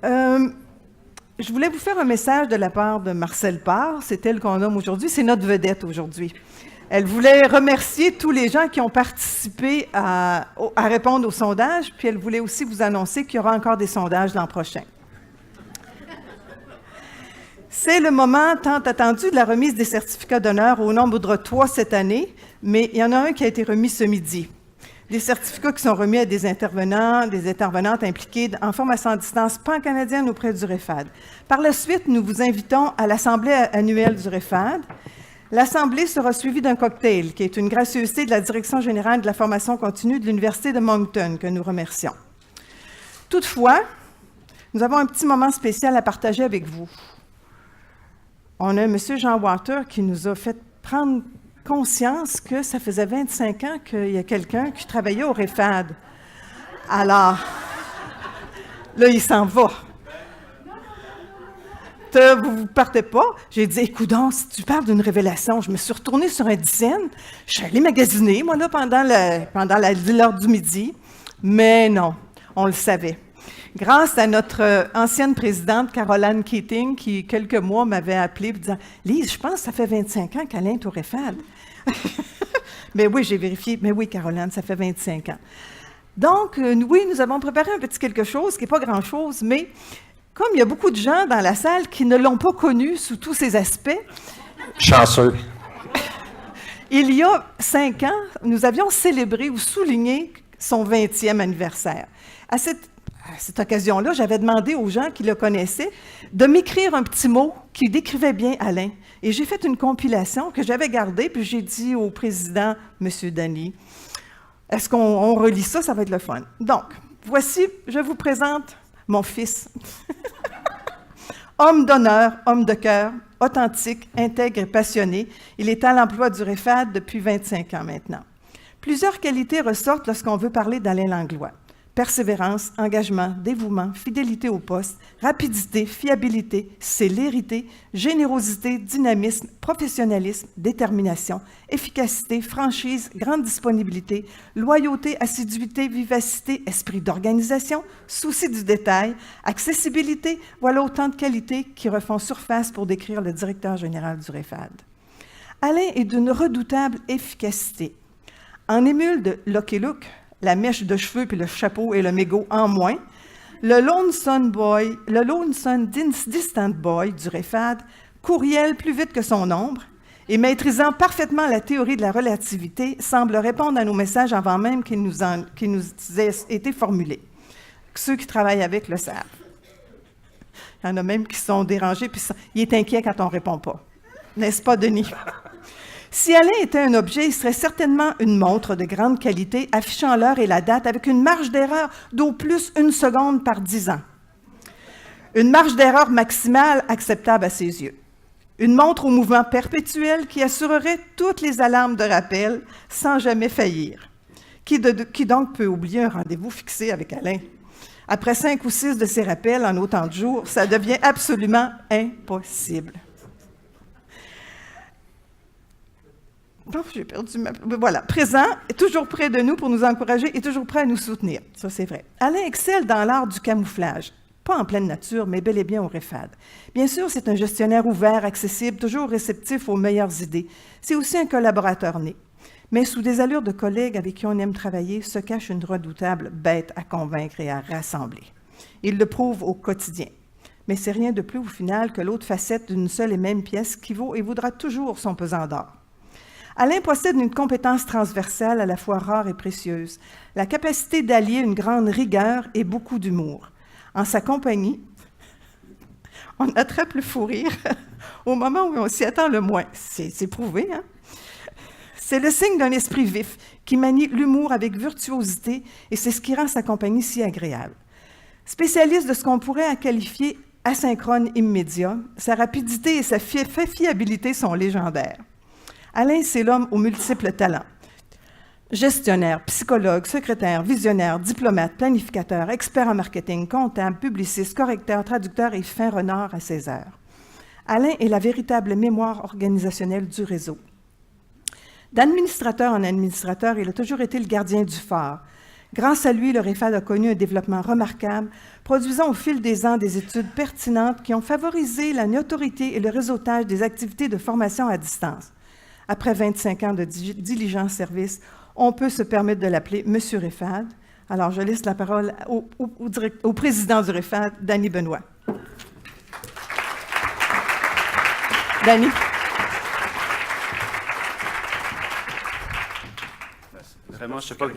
Je voulais vous faire un message de la part de Marcelle Parr, c'est elle qu'on nomme aujourd'hui, c'est notre vedette aujourd'hui. Elle voulait remercier tous les gens qui ont participé à répondre au sondage, puis elle voulait aussi vous annoncer qu'il y aura encore des sondages l'an prochain. C'est le moment tant attendu de la remise des certificats d'honneur au nombre de 3 cette année, mais il y en a un qui a été remis ce midi. Des certificats qui sont remis à des intervenants, des intervenantes impliquées en formation à distance pan-canadienne auprès du REFAD. Par la suite, nous vous invitons à l'Assemblée annuelle du REFAD. L'Assemblée sera suivie d'un cocktail, qui est une gracieuseté de la Direction générale de la formation continue de l'Université de Moncton, que nous remercions. Toutefois, nous avons un petit moment spécial à partager avec vous. On a M. Jean Water qui nous a fait prendre conscience que ça faisait 25 ans qu'il y a quelqu'un qui travaillait au REFAD. Alors, là, il s'en va. Vous ne partez pas? J'ai dit, écoute donc, si tu parles d'une révélation, je me suis retournée sur un dizaine, je suis allée magasiner, moi, là, pendant l'heure du midi, mais non, on le savait. Grâce à notre ancienne présidente, Caroline Keating, qui, quelques mois, m'avait appelée pour dire « Lise, je pense que ça fait 25 ans qu'Alain est au REFAD. » Mais oui, j'ai vérifié. Mais oui, Caroline, ça fait 25 ans. Donc, oui, nous avons préparé un petit quelque chose, qui n'est pas grand-chose, mais comme il y a beaucoup de gens dans la salle qui ne l'ont pas connu sous tous ses aspects... Chanceux. Il y a 5 ans, nous avions célébré ou souligné son 20e anniversaire. À cette occasion-là, j'avais demandé aux gens qui le connaissaient de m'écrire un petit mot qui décrivait bien Alain. Et j'ai fait une compilation que j'avais gardée, puis j'ai dit au président, M. Dany, est-ce qu'on relit ça? Ça va être le fun. Donc, voici, je vous présente mon fils. Homme d'honneur, homme de cœur, authentique, intègre et passionné. Il est à l'emploi du REFAD depuis 25 ans maintenant. Plusieurs qualités ressortent lorsqu'on veut parler d'Alain Langlois. Persévérance, engagement, dévouement, fidélité au poste, rapidité, fiabilité, célérité, générosité, dynamisme, professionnalisme, détermination, efficacité, franchise, grande disponibilité, loyauté, assiduité, vivacité, esprit d'organisation, souci du détail, accessibilité, voilà autant de qualités qui refont surface pour décrire le directeur général du REFAD. Alain est d'une redoutable efficacité. En émule de Lucky Luke, la mèche de cheveux puis le chapeau et le mégot en moins, le Lone Sun Distant Boy du REFAD, courriel plus vite que son ombre, et maîtrisant parfaitement la théorie de la relativité, semble répondre à nos messages avant même qu'ils nous aient été formulés. Ceux qui travaillent avec le savent. Il y en a même qui sont dérangés, puis il est inquiet quand on ne répond pas. N'est-ce pas, Denis? Si Alain était un objet, il serait certainement une montre de grande qualité, affichant l'heure et la date avec une marge d'erreur d'au plus 1 seconde par 10 ans. Une marge d'erreur maximale acceptable à ses yeux. Une montre au mouvement perpétuel qui assurerait toutes les alarmes de rappel sans jamais faillir. Qui donc peut oublier un rendez-vous fixé avec Alain? Après 5 ou 6 de ces rappels en autant de jours, ça devient absolument impossible. Oh, j'ai perdu ma... Voilà, présent, toujours près de nous pour nous encourager et toujours prêt à nous soutenir. Ça, c'est vrai. Alain excelle dans l'art du camouflage. Pas en pleine nature, mais bel et bien au REFAD. Bien sûr, c'est un gestionnaire ouvert, accessible, toujours réceptif aux meilleures idées. C'est aussi un collaborateur né. Mais sous des allures de collègues avec qui on aime travailler, se cache une redoutable bête à convaincre et à rassembler. Il le prouve au quotidien. Mais c'est rien de plus au final que l'autre facette d'une seule et même pièce qui vaut et voudra toujours son pesant d'or. Alain possède une compétence transversale à la fois rare et précieuse, la capacité d'allier une grande rigueur et beaucoup d'humour. En sa compagnie, on attrape le fou rire au moment où on s'y attend le moins. C'est prouvé, hein? C'est le signe d'un esprit vif qui manie l'humour avec virtuosité et c'est ce qui rend sa compagnie si agréable. Spécialiste de ce qu'on pourrait qualifier asynchrone immédiat, sa rapidité et sa fiabilité sont légendaires. Alain, c'est l'homme aux multiples talents. Gestionnaire, psychologue, secrétaire, visionnaire, diplomate, planificateur, expert en marketing, comptable, publiciste, correcteur, traducteur et fin renard à ses heures. Alain est la véritable mémoire organisationnelle du réseau. D'administrateur en administrateur, il a toujours été le gardien du phare. Grâce à lui, le REFAD a connu un développement remarquable, produisant au fil des ans des études pertinentes qui ont favorisé la notoriété et le réseautage des activités de formation à distance. Après 25 ans de diligent service, on peut se permettre de l'appeler Monsieur REFAD. Alors, je laisse la parole au président du REFAD, Danny Benoît. Danny. Vraiment, je ne sais pas.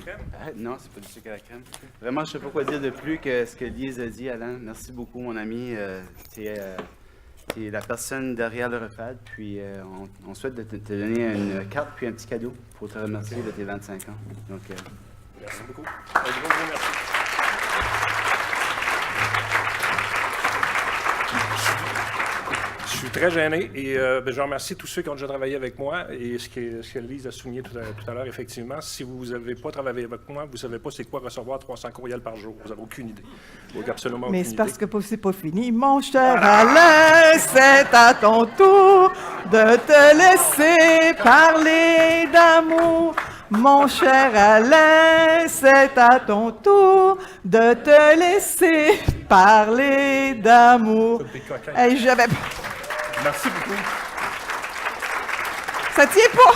Non, c'est pas du sucre à la crème. Vraiment, je ne sais pas quoi dire de plus que ce que Lise a dit, Alain. Merci beaucoup, mon ami. Tu es la personne derrière le REFAD. Puis, on souhaite te donner une carte puis un petit cadeau pour te remercier de tes 25 ans. Donc, merci beaucoup. Merci. Je suis très gêné et je remercie tous ceux qui ont déjà travaillé avec moi et ce que Lise a souligné tout à l'heure, effectivement, si vous n'avez pas travaillé avec moi, vous ne savez pas c'est quoi recevoir 300 courriels par jour. Vous n'avez aucune idée. Donc, absolument aucune idée. Mais c'est parce que c'est pas fini. Mon cher Alain, c'est à ton tour de te laisser parler d'amour. Mon cher Alain, c'est à ton tour de te laisser parler d'amour. Hey, j'avais... Merci beaucoup. Ça tient pas!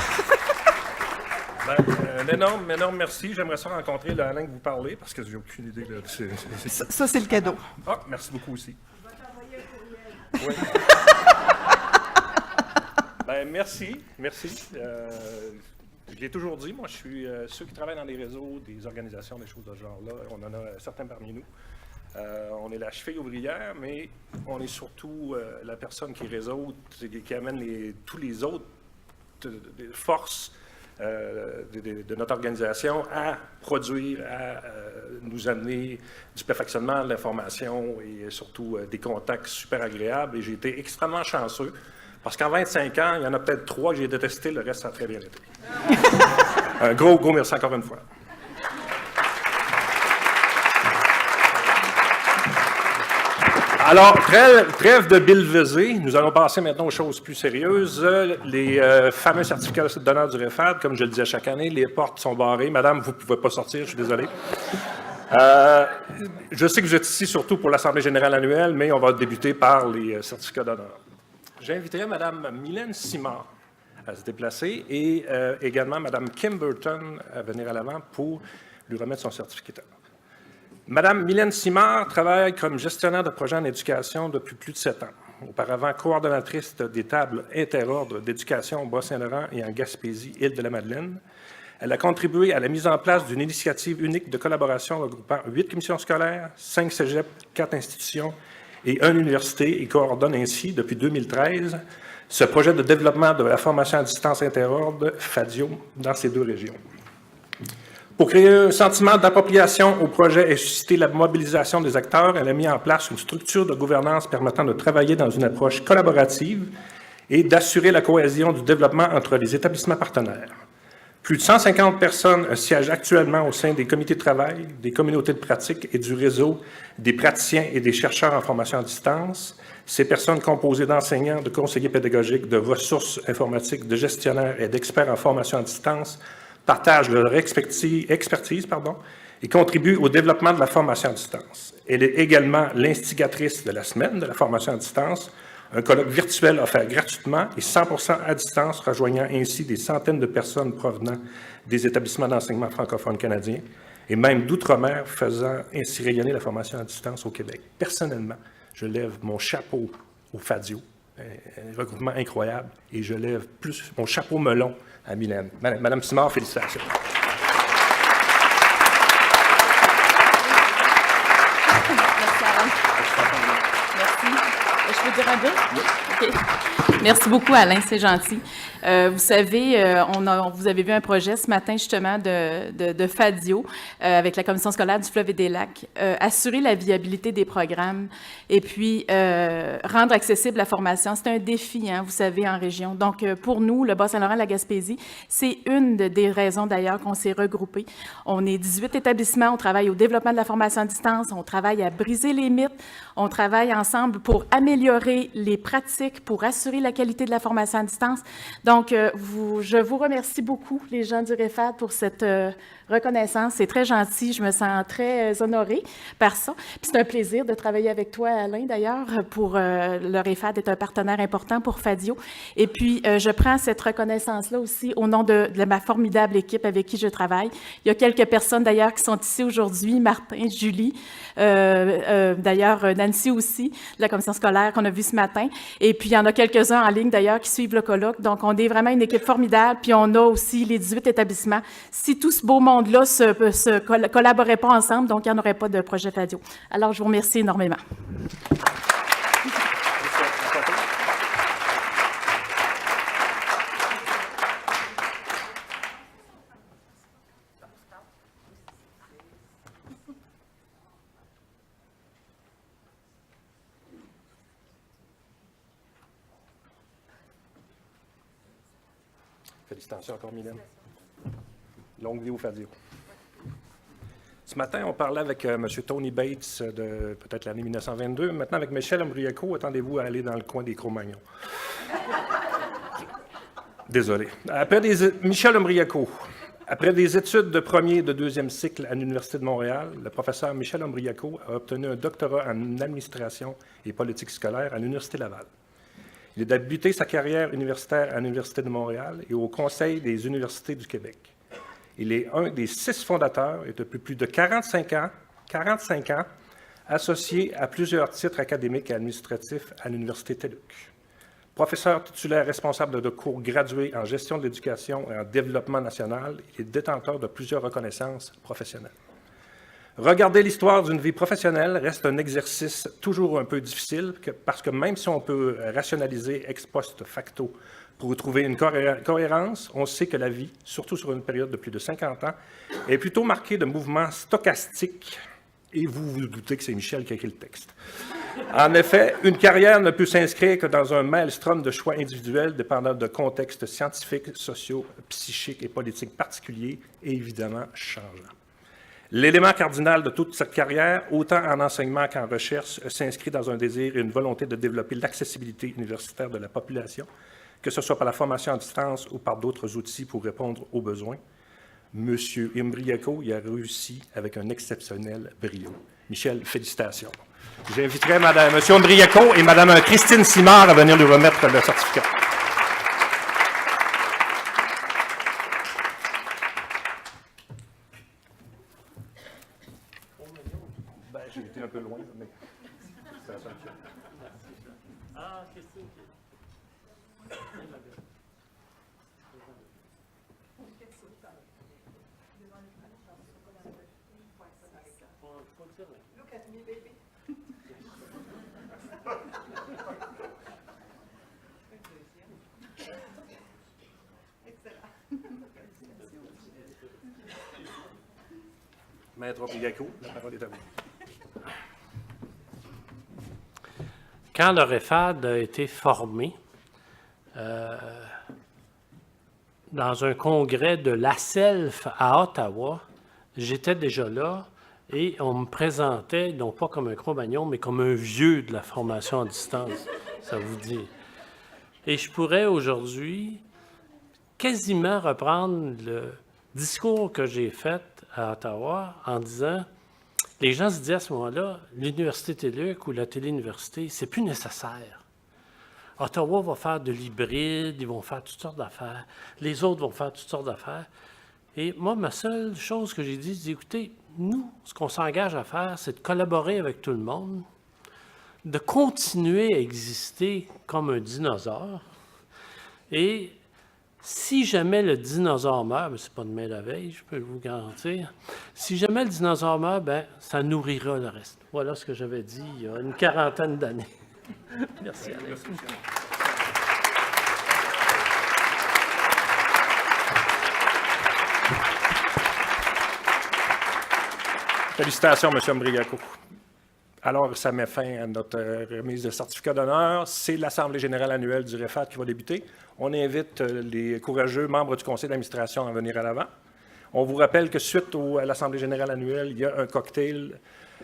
Un énorme merci. J'aimerais ça rencontrer l'Alain que vous parlez, parce que j'ai aucune idée. Ça, c'est le cadeau. Ah, merci beaucoup aussi. Je vais t'envoyer un courriel. Oui. Merci. Je l'ai toujours dit, moi, je suis ceux qui travaillent dans des réseaux, des organisations, des choses de ce genre-là. On en a certains parmi nous. On est la cheville ouvrière, mais on est surtout la personne qui réseaute, qui amène tous les autres forces de notre organisation à produire, à nous amener du perfectionnement de l'information et surtout des contacts super agréables. Et j'ai été extrêmement chanceux, parce qu'en 25 ans, il y en a peut-être 3 que j'ai détesté, le reste, ça a très bien été. Un gros merci encore une fois. Alors, trêve de billevesée, nous allons passer maintenant aux choses plus sérieuses. Les fameux certificats d'honneur du REFAD, comme je le disais chaque année, les portes sont barrées. Madame, vous ne pouvez pas sortir, je suis désolé. Je sais que vous êtes ici surtout pour l'Assemblée générale annuelle, mais on va débuter par les certificats d'honneur. J'inviterai Mme Mylène Simard à se déplacer et également Mme Kim Burton à venir à l'avant pour lui remettre son certificat. Mme Mylène Simard travaille comme gestionnaire de projets en éducation depuis plus de 7 ans. Auparavant, coordonnatrice des tables interordres d'éducation au Bas-Saint-Laurent et en Gaspésie, Île-de-la-Madeleine. Elle a contribué à la mise en place d'une initiative unique de collaboration regroupant 8 commissions scolaires, 5 cégeps, 4 institutions et 1 université et coordonne ainsi, depuis 2013, ce projet de développement de la formation à distance interordre FADIO dans ces 2 régions. Pour créer un sentiment d'appropriation au projet et susciter la mobilisation des acteurs, elle a mis en place une structure de gouvernance permettant de travailler dans une approche collaborative et d'assurer la cohésion du développement entre les établissements partenaires. Plus de 150 personnes siègent actuellement au sein des comités de travail, des communautés de pratique et du réseau des praticiens et des chercheurs en formation à distance. Ces personnes composées d'enseignants, de conseillers pédagogiques, de ressources informatiques, de gestionnaires et d'experts en formation à distance partagent leur expertise et contribuent au développement de la formation à distance. Elle est également l'instigatrice de la semaine de la formation à distance, un colloque virtuel offert gratuitement et 100% à distance, rejoignant ainsi des centaines de personnes provenant des établissements d'enseignement francophones canadiens et même d'outre-mer, faisant ainsi rayonner la formation à distance au Québec. Personnellement, je lève mon chapeau au FADIO, un regroupement incroyable, et je lève plus mon chapeau melon à Mylène. Madame Simard, félicitations. Merci, Alain. Merci. Je peux dire un peu? Oui. OK. Merci beaucoup, Alain, c'est gentil. Vous savez, vous avez vu un projet ce matin, justement, de FADIO avec la Commission scolaire du Fleuve et des Lacs, assurer la viabilité des programmes et puis rendre accessible la formation. C'est un défi, hein, vous savez, en région. Donc, pour nous, le Bas-Saint-Laurent, la Gaspésie, c'est une des raisons, d'ailleurs, qu'on s'est regroupés. On est 18 établissements, on travaille au développement de la formation à distance, on travaille à briser les mythes, on travaille ensemble pour améliorer améliorer les pratiques pour assurer la qualité de la formation à distance. Donc, je vous remercie beaucoup, les gens du REFAD, pour cette reconnaissance. C'est très gentil. Je me sens très honorée par ça. Puis c'est un plaisir de travailler avec toi, Alain, d'ailleurs, pour le REFAD est un partenaire important pour Fadio. Et puis, je prends cette reconnaissance-là aussi au nom de ma formidable équipe avec qui je travaille. Il y a quelques personnes, d'ailleurs, qui sont ici aujourd'hui. Martin, Julie, d'ailleurs, Nancy aussi, de la commission scolaire qu'on a vue ce matin. Et puis, il y en a quelques-uns en ligne, d'ailleurs, qui suivent le colloque. Donc, on est vraiment une équipe formidable. Puis, on a aussi les 18 établissements. Si tout ce beau monde-là se collaborait pas ensemble, donc il n'y en aurait pas de projet Fadio. Alors, je vous remercie énormément. Félicitations encore, Mylène. Longue vie au Fadio. Ce matin, on parlait avec M. Tony Bates de peut-être l'année 1922. Maintenant, avec Michel Ombriaco, attendez-vous à aller dans le coin des Cro-Magnons. Désolé. Michel Ombriaco. Après des études de premier et de deuxième cycle à l'Université de Montréal, le professeur Michel Ombriaco a obtenu un doctorat en administration et politique scolaire à l'Université Laval. Il a débuté sa carrière universitaire à l'Université de Montréal et au Conseil des universités du Québec. Il est un des 6 fondateurs et depuis plus de 45 ans, associé à plusieurs titres académiques et administratifs à l'Université TELUC. Professeur titulaire responsable de cours gradués en gestion de l'éducation et en développement national, il est détenteur de plusieurs reconnaissances professionnelles. Regarder l'histoire d'une vie professionnelle reste un exercice toujours un peu difficile parce que même si on peut rationaliser ex post facto pour trouver une cohérence, on sait que la vie, surtout sur une période de plus de 50 ans, est plutôt marquée de mouvements stochastiques. Et vous vous doutez que c'est Michel qui a écrit le texte. En effet, une carrière ne peut s'inscrire que dans un maelstrom de choix individuels dépendant de contextes scientifiques, sociaux, psychiques et politiques particuliers et évidemment changeants. L'élément cardinal de toute cette carrière, autant en enseignement qu'en recherche, s'inscrit dans un désir et une volonté de développer l'accessibilité universitaire de la population, que ce soit par la formation à distance ou par d'autres outils pour répondre aux besoins. M. Ombriaco y a réussi avec un exceptionnel brio. Michel, félicitations. J'inviterai M. Ombriaco et Mme Christine Simard à venir lui remettre le certificat. J'ai été un peu loin, mais c'est la seule chose. Ah, Christine. Look at me, baby. Maître Ombriaco, la parole est à vous. Quand le REFAD a été formé, dans un congrès de l'ACELF à Ottawa, j'étais déjà là et on me présentait, non pas comme un Cro-Magnon, mais comme un vieux de la formation à distance, ça vous dit. Et je pourrais aujourd'hui quasiment reprendre le discours que j'ai fait à Ottawa en disant, les gens se disaient à ce moment-là, l'Université TELUC ou la téléuniversité, c'est plus nécessaire. Ottawa va faire de l'hybride, ils vont faire toutes sortes d'affaires, les autres vont faire toutes sortes d'affaires. Et moi, ma seule chose que j'ai dit, c'est écoutez, nous, ce qu'on s'engage à faire, c'est de collaborer avec tout le monde, de continuer à exister comme un dinosaure. Et si jamais le dinosaure meurt, mais ce n'est pas demain la veille, je peux vous garantir, si jamais le dinosaure meurt, ben, ça nourrira le reste. Voilà ce que j'avais dit il y a une quarantaine d'années. Merci, Alain. Félicitations, M. Ombriaco. Alors, ça met fin à notre remise de certificat d'honneur. C'est l'Assemblée générale annuelle du REFAD qui va débuter. On invite les courageux membres du conseil d'administration à venir à l'avant. On vous rappelle que suite à l'Assemblée générale annuelle, il y a un cocktail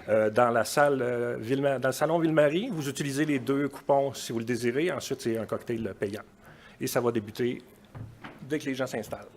dans la salle, dans le salon Ville-Marie. Vous utilisez les 2 coupons si vous le désirez. Ensuite, c'est un cocktail payant. Et ça va débuter dès que les gens s'installent.